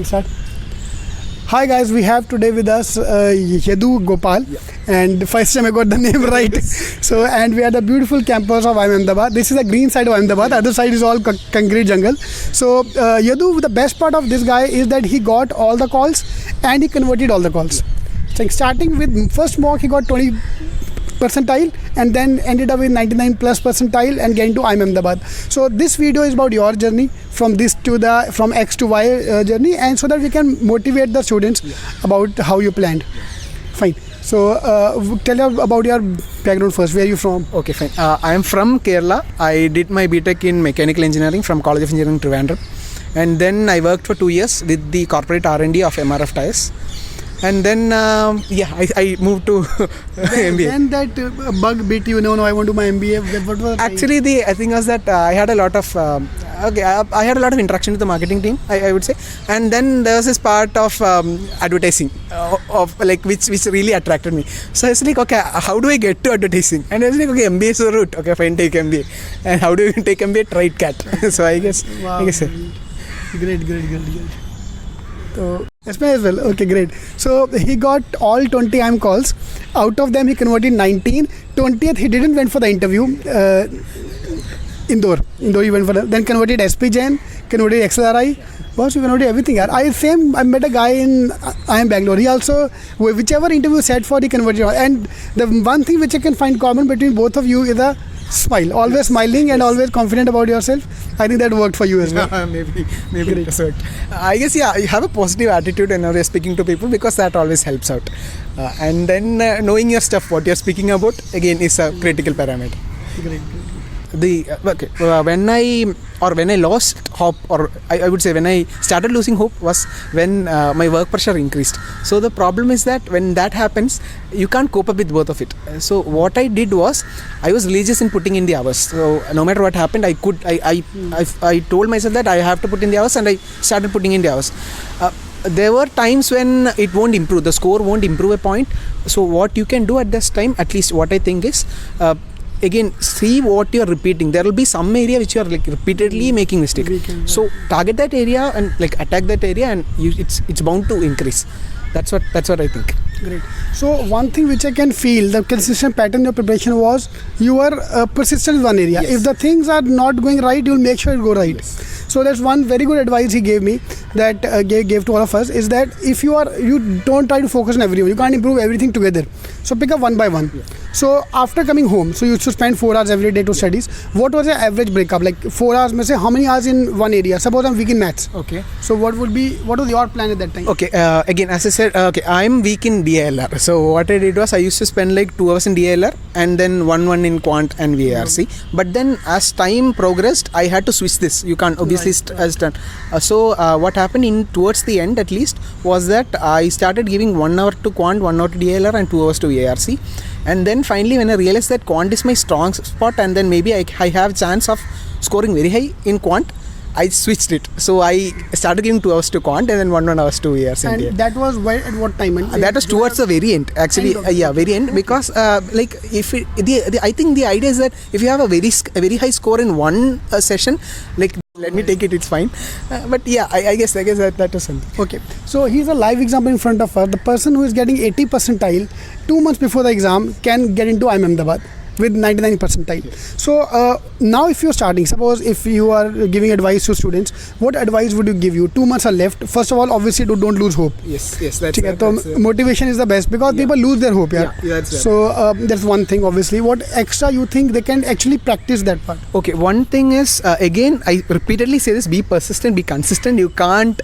Start. Hi guys, we have today with us Yadhu Gopal, and first time I got the name right. So, and we are the beautiful campus of IIM Ahmedabad. This is the green side of Ahmedabad, the other side is all concrete jungle. So Yadhu, the best part of this guy is that he got all the calls and he converted all the calls. So starting with first mock he got 20 percentile and then ended up with 99 plus percentile and getting to IIM Ahmedabad. So this video is about your journey from this to the from X to Y journey, and so that we can motivate the students about how you planned. Fine. So tell us about your background first. Where are you from? Okay, fine. I am from Kerala. I did my BTech in mechanical engineering from College of Engineering Trivandrum, and then I worked for 2 years with the corporate R&D of MRF tires. And then I moved to MBA. Then that bug bit you, no, I want to do my MBA. What was actually the thing was that I had a lot of I had a lot of interaction with the marketing team, I would say, and then there was this part of advertising of like which really attracted me. So I was like, okay, how do I get to advertising? And I was like, okay, MBA is the route. Okay, fine, take MBA. And how do you take MBA? Try CAT. So I guess. Wow, I guess great. So as well. Okay, great. So he got all 20 IIM calls. Out of them he converted 19. 20th he didn't went for the interview. Indore he went for the, then converted SPJain, converted XLRI. Boss, you converted everything. I met a guy in IIM Bangalore. He also, whichever interview set for, he converted. And the one thing which I can find common between both of you is a smile. Always smiling and always confident about yourself. I think that worked for you as well. Maybe it has worked. I guess you have a positive attitude when you're speaking to people, because that always helps out. And then knowing your stuff, what you're speaking about, again is a critical parameter. Great. When I lost hope, or I would say when I started losing hope, was when my work pressure increased. So the problem is that when that happens, you can't cope up with both of it. So what I did was, I was religious in putting in the hours. So no matter what happened, I told myself that I have to put in the hours, and I started putting in the hours. There were times when it won't improve, the score won't improve a point. So what you can do at this time, at least what I think is, again, see what you're repeating. There will be some area which you are like repeatedly making mistake. So target that area and like attack that area, and it's bound to increase. That's what I think. Great. So one thing which I can feel, the consistent pattern of preparation was you are persistent in one area. Yes. If the things are not going right, you'll make sure it go right. Yes. So that's one very good advice he gave me, that gave to all of us, is that if you don't try to focus on everyone, you can't improve everything together. So pick up one by one. Yeah. So after coming home, so you used to spend 4 hours every day to studies. What was your average breakup? Like 4 hours, may say how many hours in one area? Suppose I'm weak in maths. Okay. So what was your plan at that time? Okay. Again, as I said, I'm weak in DILR. So what I did was, I used to spend like 2 hours in DILR and then one in quant and VARC. But then as time progressed, I had to switch this. You can't obviously stand. So what happened towards the end at least was that I started giving 1 hour to quant, 1 hour to DILR and 2 hours to VARC. And then finally when I realized that quant is my strong spot, and then maybe I have chance of scoring very high in quant, I switched it. So I started giving 2 hours to quant and then 1 hours to VARC. And that was at what time? That was towards the very end, actually. Very end, because like if I think the idea is that if you have a very high score in one session, like let me take it, it's fine. But yeah, I guess that was something. Okay, so here's a live example in front of us. The person who is getting 80 percentile 2 months before the exam can get into IIM Ahmedabad with 99 percentile. Yes. So now if you're starting, suppose if you are giving advice to students, what advice would you give you? 2 months are left. First of all, obviously don't lose hope. Yes, that's motivation is the best, because people lose their hope. So that's one thing. Obviously, what extra you think they can actually practice that part? Okay, one thing is, again, I repeatedly say this: be persistent, be consistent. You can't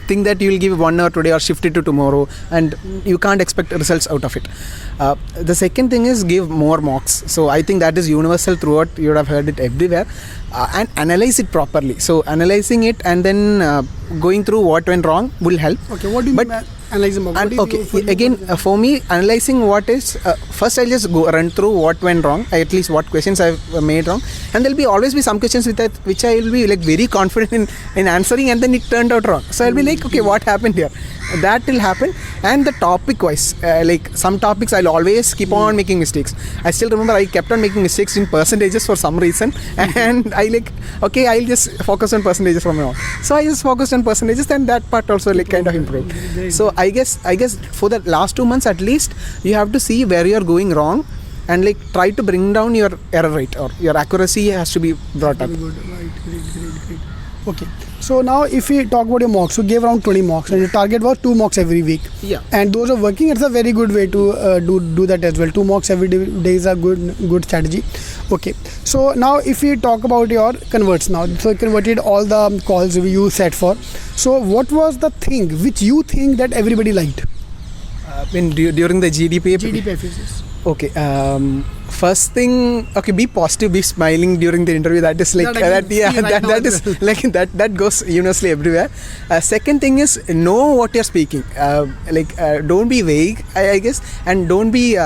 think that you will give 1 hour today or shift it to tomorrow, and you can't expect results out of it. The second thing is, give more mocks. So I think that is universal throughout. You would have heard it everywhere. And analyze it properly. So analyzing it and then going through what went wrong will help. Okay, what do you mean by analyzing? For me, analyzing what is first, I'll just run through what went wrong, at least what questions I've made wrong, and there'll always be some questions which I will be like very confident in answering, and then it turned out wrong. So I'll be like, okay, what happened here? That will happen. And the topic wise, like some topics I'll always keep on making mistakes. I still remember I kept on making mistakes in percentages for some reason, and I I like, okay, I'll just focus on percentages from now on. So I just focused on percentages, and that part also like kind of improved. So I guess for the last 2 months at least, you have to see where you're going wrong, and like try to bring down your error rate, or your accuracy has to be brought up. Very good. Right. Great. Okay. So now if we talk about your mocks, you gave around 20 mocks and your target was 2 mocks every week. Yeah. And those are working. It's a very good way to do that as well. 2 mocks every day is a good strategy. Okay. So now if we talk about your converts now. So you converted all the calls you set for. So what was the thing which you think that everybody liked? During the GDP phases. Okay. First thing, okay, be positive, be smiling during the interview. That is like that goes universally everywhere. Second thing is know what you're speaking. Don't be vague, I guess, and don't be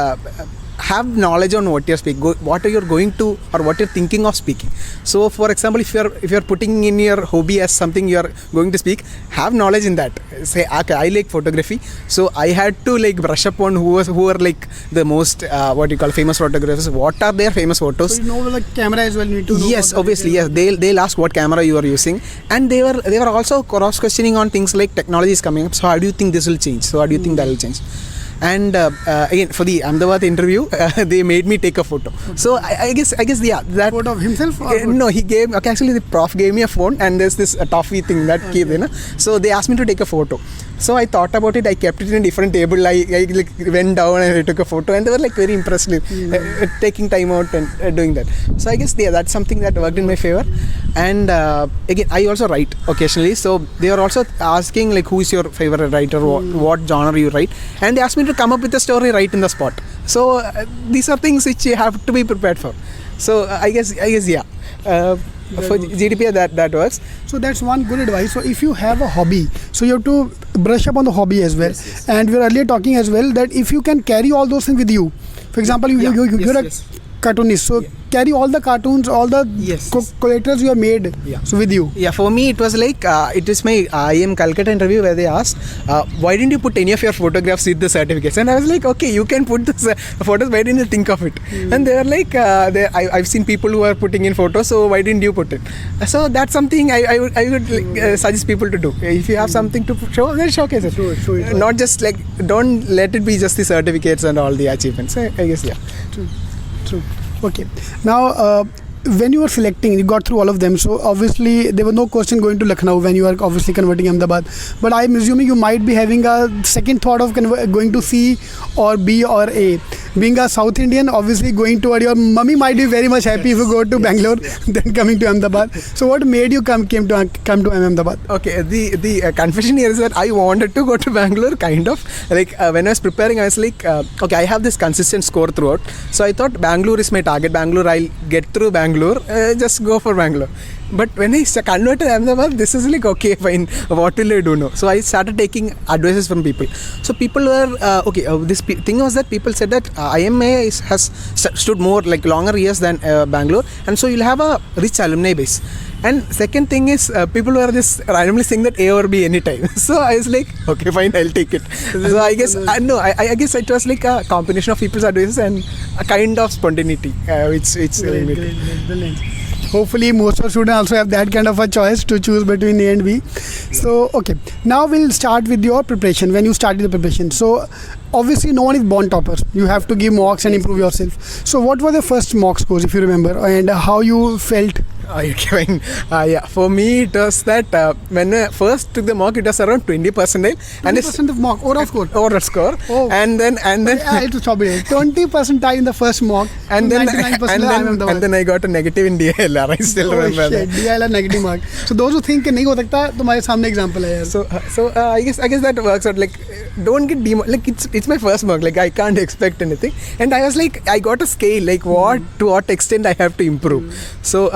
have knowledge on what you're speaking, what you're going to, or what you're thinking of speaking. So for example, if you're putting in your hobby as something you're going to speak, have knowledge in that. Say, okay, I like photography, so I had to like brush up on who are like the most famous photographers. What are their famous photos? So you know the camera as well. You need to know. Yes, obviously, yes. They'll ask what camera you are using, and they were also cross questioning on things like technology is coming up. So how do you think this will change? So how do you think that will change? And again, for the Ahmedabad interview, they made me take a photo. So I guess yeah, that photo of himself. No, he gave. Okay, actually, the prof gave me a phone, and there's this toffee thing that came, you know. So they asked me to take a photo. So I thought about it. I kept it in a different table. I like went down and I took a photo, and they were like very impressed with taking time out and doing that. So I guess that's something that worked in my favor. And again, I also write occasionally. So they were also asking like, who is your favorite writer? What genre you write? And they asked me to come up with a story right in the spot. So these are things which you have to be prepared for. So I guess yeah. For GDP that works. So that's one good advice. So if you have a hobby, so you have to brush up on the hobby as well. Yes. And we were earlier talking as well that if you can carry all those things with you, for example, you're a cartoonist, so carry all the cartoons, all the collectors you have made so with you. Yeah, for me it was like it is my IIM Calcutta interview where they asked why didn't you put any of your photographs with the certificates, and I was like, okay, you can put the photos, why didn't you think of it? And they were like I've seen people who are putting in photos, so why didn't you put it? So that's something I would suggest people to do. If you have something to show, then showcase it. Show it. Not just like, don't let it be just the certificates and all the achievements. I guess True. Okay. Now, when you were selecting, you got through all of them. So obviously, there was no question going to Lucknow when you are obviously converting Ahmedabad. But I'm assuming you might be having a second thought of going to C or B or A. Being a South Indian, obviously going toward your mummy might be very much happy if you go to Bangalore than coming to Ahmedabad. So what made you come to Ahmedabad? Okay, the confession here is that I wanted to go to Bangalore, kind of. Like when I was preparing, I was like, okay, I have this consistent score throughout. So I thought Bangalore is my target. Bangalore, I'll get through Bangalore. Just go for Bangalore. But when I converted Ahmedabad, this is like, okay, fine, what will I do now? So I started taking advices from people. So people were, this thing was that people said that IIMA has stood more like longer years than Bangalore, and so you'll have a rich alumni base. And second thing is people were just randomly saying that A or B anytime. So I was like, okay, fine, I'll take it. So I guess, I guess it was like a combination of people's advices and a kind of spontaneity, which Brilliant. Hopefully most of the students also have that kind of a choice to choose between A and B. So okay, now we'll start with your preparation. When you started the preparation, so obviously no one is born toppers. You have to give mocks and improve yourself. So what were the first mock scores, if you remember, and how you felt? For me it was that when I first took the mock, it was around 20%. And 20% of mock overall score. Oh. And then I have to stop it. 20% in the first mock, and then I got a negative in DILR. I still remember that. DILR negative mark. So those who think नहीं हो सकता, तुम्हारे सामने example है. So I guess that works out. Like, don't get like it's my first mock. Like, I can't expect anything. And I was like, I got a scale. Like, to what extent I have to improve. So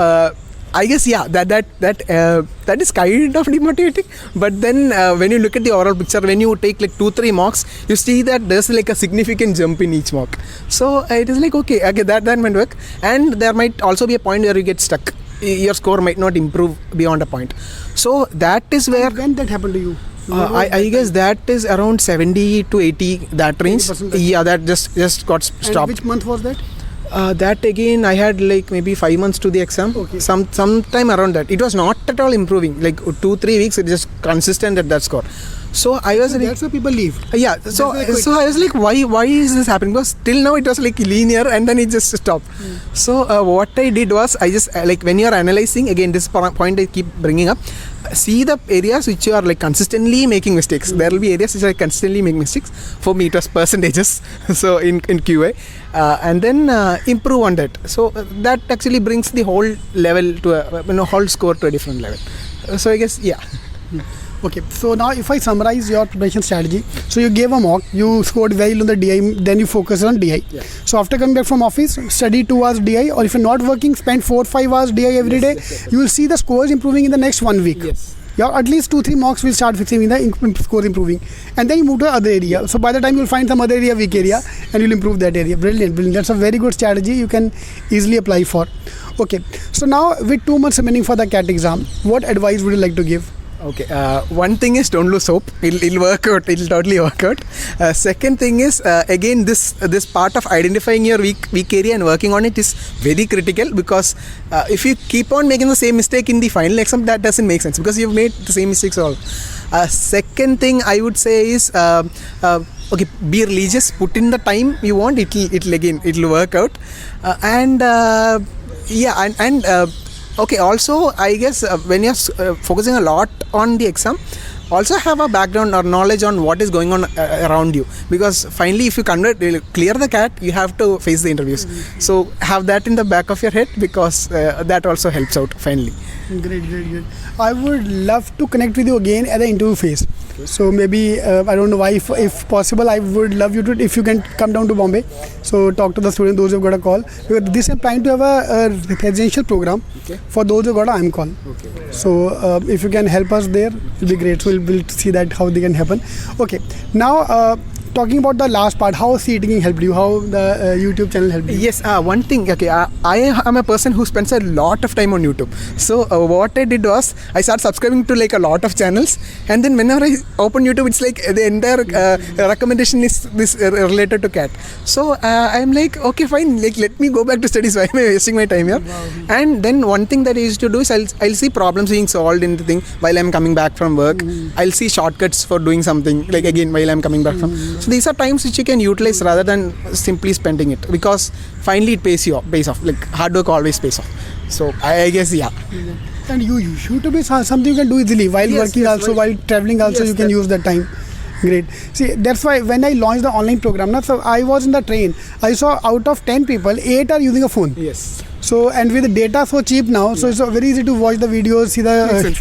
I guess that is kind of demotivating. But then when you look at the overall picture, when you take like 2-3 mocks, you see that there's like a significant jump in each mock. So it is like, okay, that might work. And there might also be a point where you get stuck. Your score might not improve beyond a point. So that is where. And when that happened to you? I guess that is around 70 to 80, that range. Yeah, that just got stopped. And which month was that? That again, I had like maybe 5 months to the exam. Okay. Sometime around that. It was not at all improving. Like 2-3 weeks, it just consistent at that score. So I was That's why people leave. yeah. So I was like, why is this happening? Because till now it was like linear, and then it just stopped. So what I did was I just like when you are analyzing again, this point I keep bringing up. See the areas which you are like consistently making mistakes. There will be areas which are consistently making mistakes. For me, it was percentages. So in QA, and then improve on that. So that actually brings the whole level to a whole score to a different level. So I guess yeah. Okay, so now if I summarize your preparation strategy, so you gave a mock, you scored well on the DI, then you focus on DI. Yeah. So after coming back from office, study 2 hours DI, or if you're not working, spend 4-5 hours DI every day. You will see the scores improving in the next 1 week. Yes. Yeah, at least 2-3 mocks will start fixing the scores improving, and then you move to other area. So by the time you'll find some other area, weak area, and you'll improve that area. Brilliant. That's a very good strategy. You can easily apply for. Okay, so now with 2 months remaining for the CAT exam, what advice would you like to give? Okay, one thing is don't lose hope. It'll work out. It'll totally work out. Second thing is again this part of identifying your weak area and working on it is very critical, because if you keep on making the same mistake in the final exam, that doesn't make sense, because you've made the same mistakes all. Second thing I would say is okay, be religious. Put in the time you want. It'll work out. Okay, also I guess when you're focusing a lot on the exam, also have a background or knowledge on what is going on around you, because finally if you clear the CAT, you have to face the interviews. So have that in the back of your head, because that also helps out finally. Great. I would love to connect with you again at the interview phase. So maybe I don't know why, if possible, I would love you to, if you can come down to Bombay, so talk to the students, those who got a call, because this is planning to have a residential program for those who got an IIM call. So if you can help us there, it'll be great. So we'll see that how they can happen. Okay, now talking about the last part, how Cetking helped you, how the YouTube channel helped you? Yes, one thing, okay, I am a person who spends a lot of time on YouTube. So what I did was, I started subscribing to like a lot of channels, and then whenever I open YouTube, it's like the entire recommendation is this related to CAT. So I'm like, okay, fine, like let me go back to studies. Why am I wasting my time here? Wow. And then one thing that I used to do is I'll see problems being solved in the thing while I'm coming back from work. I'll see shortcuts for doing something, like again while I'm coming back from. So these are times which you can utilize rather than simply spending it, because finally it pays off. Like hard work always pays off. So I guess yeah. And YouTube is something you can do easily while working, also while traveling also, you can use that time. Great. See, that's why when I launched the online program, so I was in the train, I saw out of 10 people, 8 are using a phone. Yes. So, and with the data so cheap now, so it's very easy to watch the videos, see the